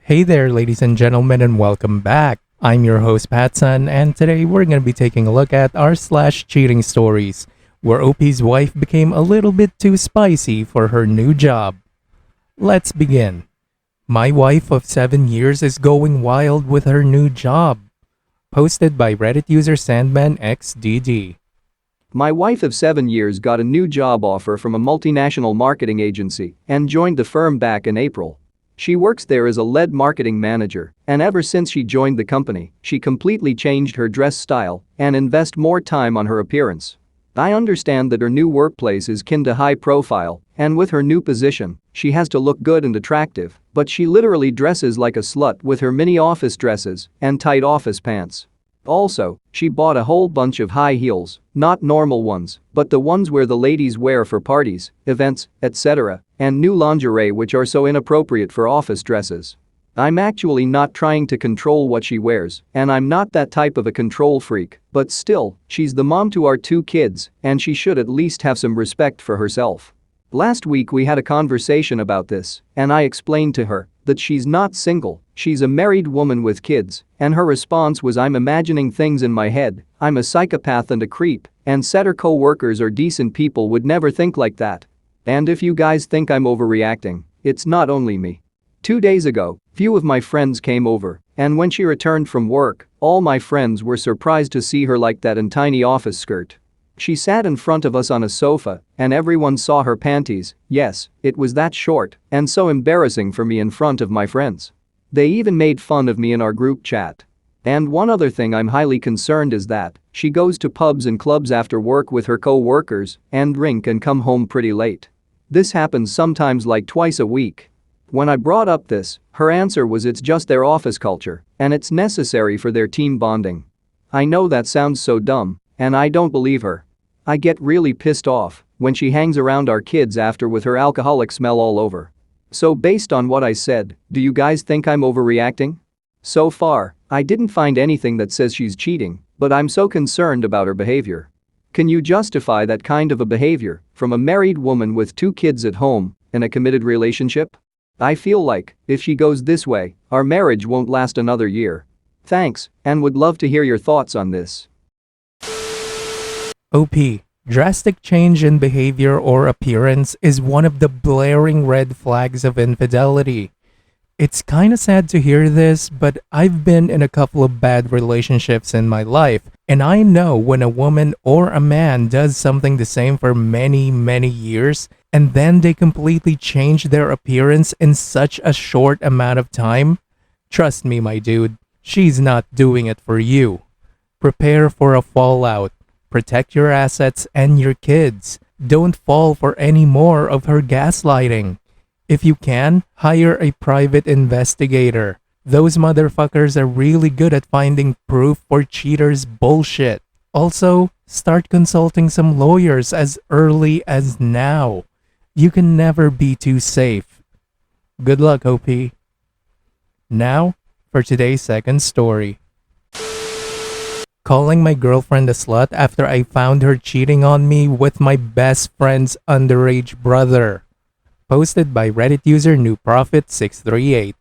Hey there, ladies and gentlemen, and welcome back. I'm your host, PattSun, and today we're going to be taking a look at r/cheating stories, where OP's wife became a little bit too spicy for her new job. Let's begin. My wife of 7 years is going wild with her new job. Posted by Reddit user SandmanXDD. My wife of 7 years got a new job offer from a multinational marketing agency and joined the firm back in April. She works there as a lead marketing manager, and ever since she joined the company, she completely changed her dress style and invest more time on her appearance. I understand that her new workplace is kin to high profile, and with her new position, she has to look good and attractive, but she literally dresses like a slut with her mini office dresses and tight office pants. Also, she bought a whole bunch of high heels, not normal ones, but the ones where the ladies wear for parties, events, etc., and new lingerie which are so inappropriate for office dresses. I'm actually not trying to control what she wears, and I'm not that type of a control freak, but still, she's the mom to our 2 kids, and she should at least have some respect for herself. Last week we had a conversation about this, and I explained to her that she's not single, she's a married woman with kids, and her response was, "I'm imagining things in my head, I'm a psychopath and a creep, and said her co-workers or decent people would never think like that. And if you guys think I'm overreacting, it's not only me." 2 days ago, few of my friends came over, and when she returned from work, all my friends were surprised to see her like that in tiny office skirt. She sat in front of us on a sofa, and everyone saw her panties. Yes, it was that short and so embarrassing for me in front of my friends. They even made fun of me in our group chat. And one other thing I'm highly concerned is that she goes to pubs and clubs after work with her co-workers and drink and come home pretty late. This happens sometimes like twice a week. When I brought up this, her answer was it's just their office culture and it's necessary for their team bonding. I know that sounds so dumb, and I don't believe her. I get really pissed off when she hangs around our kids after with her alcoholic smell all over. So based on what I said, do you guys think I'm overreacting? So far, I didn't find anything that says she's cheating, but I'm so concerned about her behavior. Can you justify that kind of a behavior from a married woman with 2 kids at home in a committed relationship? I feel like, if she goes this way, our marriage won't last another year. Thanks, and would love to hear your thoughts on this. OP, drastic change in behavior or appearance is one of the blaring red flags of infidelity. It's kinda sad to hear this, but I've been in a couple of bad relationships in my life, and I know when a woman or a man does something the same for many years, and then they completely change their appearance in such a short amount of time. Trust me, my dude, she's not doing it for you. Prepare for a fallout. Protect your assets and your kids. Don't fall for any more of her gaslighting. If you can, hire a private investigator. Those motherfuckers are really good at finding proof for cheaters' bullshit. Also, start consulting some lawyers as early as now. You can never be too safe. Good luck, OP. Now, for today's second story. Calling my girlfriend a slut after I found her cheating on me with my best friend's underage brother. Posted by Reddit user NewProfit638.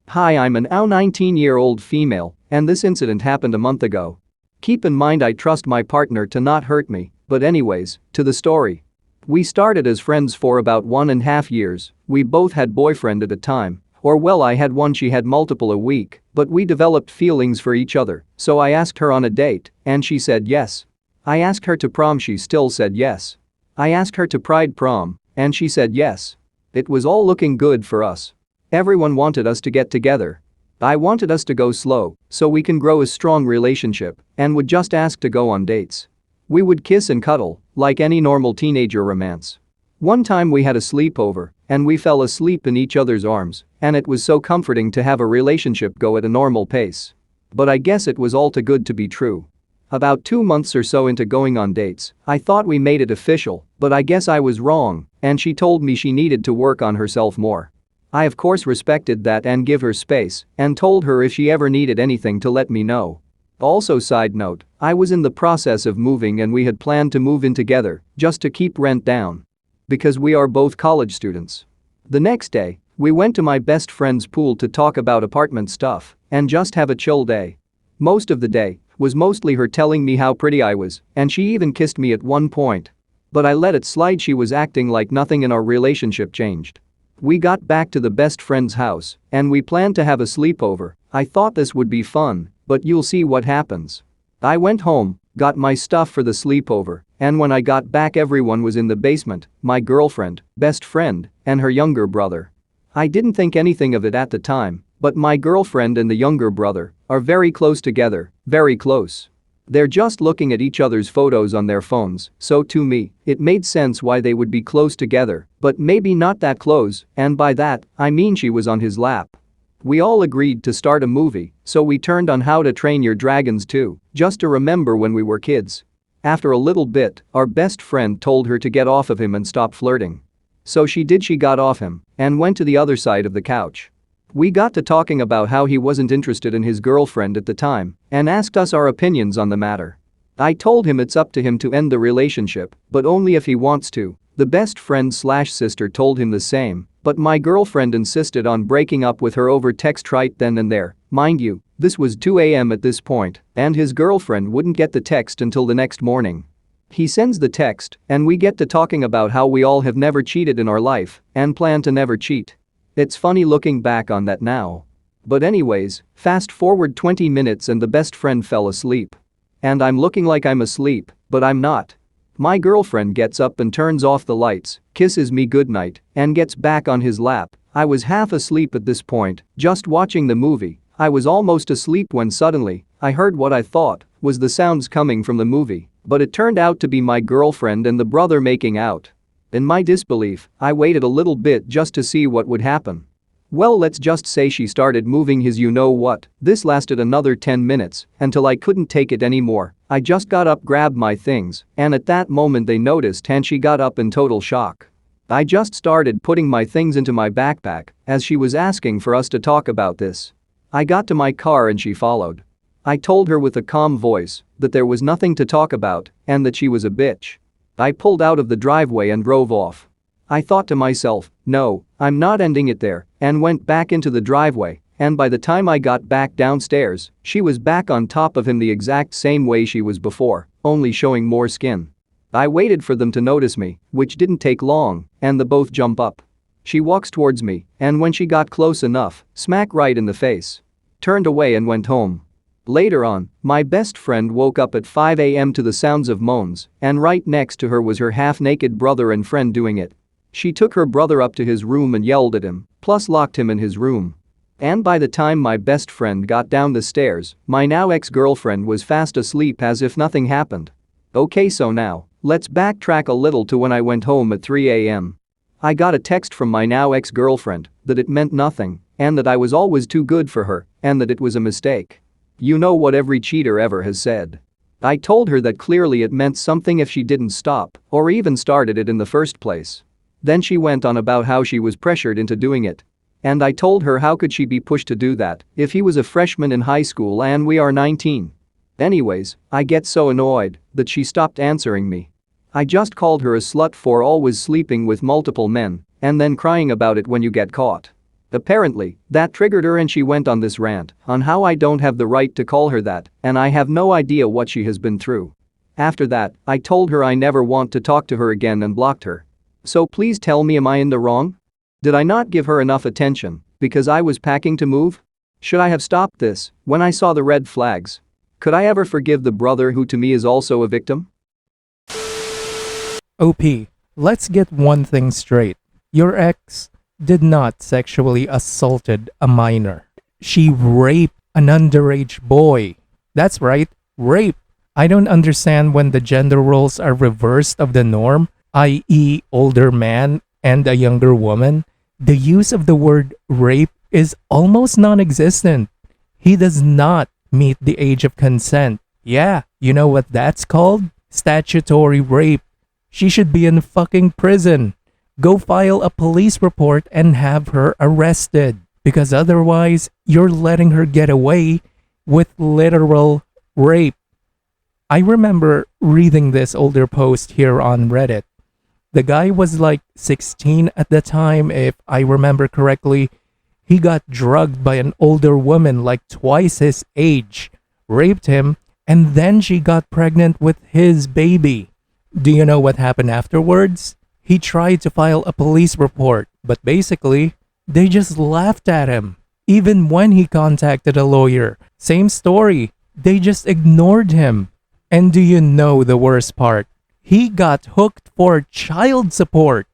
Hi, I'm an now 19-year-old female, and this incident happened a month ago. Keep in mind I trust my partner to not hurt me, but anyways, to the story. We started as friends for about 1.5 years, we both had boyfriend at a time. Or well, I had one, she had multiple a week, but we developed feelings for each other, so I asked her on a date, and she said yes. I asked her to prom, she still said yes. I asked her to Pride prom, and she said yes. It was all looking good for us. Everyone wanted us to get together. I wanted us to go slow, so we can grow a strong relationship, and would just ask to go on dates. We would kiss and cuddle, like any normal teenager romance. One time we had a sleepover, and we fell asleep in each other's arms, and it was so comforting to have a relationship go at a normal pace. But I guess it was all too good to be true. About 2 months or so into going on dates, I thought we made it official, but I guess I was wrong, and she told me she needed to work on herself more. I of course respected that and give her space, and told her if she ever needed anything to let me know. Also, side note, I was in the process of moving and we had planned to move in together, just to keep rent down. Because we are both college students. The next day, We went to my best friend's pool to talk about apartment stuff and just have a chill day. Most of the day was mostly her telling me how pretty I was, and she even kissed me at one point. But I let it slide. She was acting like nothing in our relationship changed. We got back to the best friend's house and we planned to have a sleepover. I thought this would be fun, but you'll see what happens. I went home, got my stuff for the sleepover, and when I got back everyone was in the basement, my girlfriend, best friend, and her younger brother. I didn't think anything of it at the time, but my girlfriend and the younger brother are very close together, very close. They're just looking at each other's photos on their phones, so to me, it made sense why they would be close together, but maybe not that close, and by that, I mean she was on his lap. We all agreed to start a movie, so we turned on How to Train Your Dragons 2, just to remember when we were kids. After a little bit, our best friend told her to get off of him and stop flirting. So she did. She got off him and went to the other side of the couch. We got to talking about how he wasn't interested in his girlfriend at the time and asked us our opinions on the matter. I told him it's up to him to end the relationship, but only if he wants to. The best friend/sister told him the same, but my girlfriend insisted on breaking up with her over text right then and there. Mind you, this was 2 a.m. at this point, and his girlfriend wouldn't get the text until the next morning. He sends the text, and we get to talking about how we all have never cheated in our life and plan to never cheat. It's funny looking back on that now. But anyways, fast forward 20 minutes and the best friend fell asleep. And I'm looking like I'm asleep, but I'm not. My girlfriend gets up and turns off the lights, kisses me goodnight, and gets back on his lap. I was half asleep at this point, just watching the movie. I was almost asleep when suddenly, I heard what I thought was the sounds coming from the movie, but it turned out to be my girlfriend and the brother making out. In my disbelief, I waited a little bit just to see what would happen. Well, let's just say she started moving his you-know-what. This lasted another 10 minutes until I couldn't take it anymore. I just got up, grabbed my things, and at that moment they noticed and she got up in total shock. I just started putting my things into my backpack as she was asking for us to talk about this. I got to my car and she followed. I told her with a calm voice that there was nothing to talk about and that she was a bitch. I pulled out of the driveway and drove off. I thought to myself, no, I'm not ending it there, and went back into the driveway, and by the time I got back downstairs, she was back on top of him the exact same way she was before, only showing more skin. I waited for them to notice me, which didn't take long, and they both jump up. She walks towards me, and when she got close enough, smack right in the face. Turned away and went home. Later on, my best friend woke up at 5 a.m. to the sounds of moans, and right next to her was her half-naked brother and friend doing it. She took her brother up to his room and yelled at him, plus locked him in his room. And by the time my best friend got down the stairs, my now ex-girlfriend was fast asleep as if nothing happened. Okay, so now, let's backtrack a little to when I went home at 3 a.m. I got a text from my now ex-girlfriend that it meant nothing, and that I was always too good for her, and that it was a mistake. You know what every cheater ever has said. I told her that clearly it meant something if she didn't stop or even started it in the first place. Then she went on about how she was pressured into doing it. And I told her how could she be pushed to do that if he was a freshman in high school and we are 19. Anyways, I get so annoyed that she stopped answering me. I just called her a slut for always sleeping with multiple men and then crying about it when you get caught. Apparently, that triggered her and she went on this rant on how I don't have the right to call her that and I have no idea what she has been through. After that, I told her I never want to talk to her again and blocked her. So please tell me, am I in the wrong? Did I not give her enough attention because I was packing to move? Should I have stopped this when I saw the red flags? Could I ever forgive the brother who to me is also a victim? OP, let's get one thing straight. Your ex did not sexually assaulted a minor. She raped an underage boy. That's right, rape. I don't understand when the gender roles are reversed of the norm, i.e. older man and a younger woman. The use of the word rape is almost non-existent. He does not meet the age of consent. Yeah, you know what that's called? Statutory rape. She should be in fucking prison. Go file a police report and have her arrested, because otherwise you're letting her get away with literal rape. I remember reading this older post here on Reddit. The guy was like 16 at the time, if I remember correctly. He got drugged by an older woman like twice his age, raped him, and then she got pregnant with his baby. Do you know what happened afterwards? He tried to file a police report, but basically, they just laughed at him. Even when he contacted a lawyer, same story. They just ignored him. And do you know the worst part? He got hooked for child support.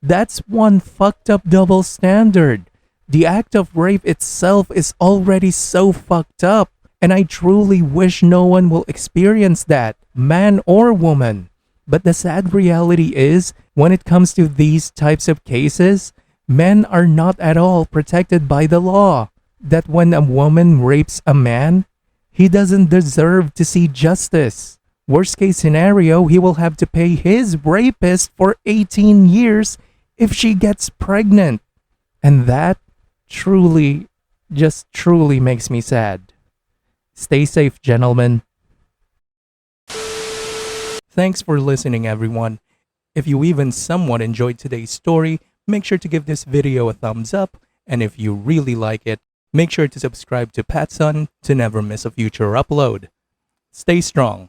That's one fucked up double standard. The act of rape itself is already so fucked up, and I truly wish no one will experience that, man or woman. But the sad reality is, when it comes to these types of cases, men are not at all protected by the law. That when a woman rapes a man, he doesn't deserve to see justice. Worst case scenario, he will have to pay his rapist for 18 years if she gets pregnant. And that truly, just truly makes me sad. Stay safe, gentlemen. Thanks for listening, everyone. If you even somewhat enjoyed today's story, make sure to give this video a thumbs up. And if you really like it, make sure to subscribe to PattSun to never miss a future upload. Stay strong.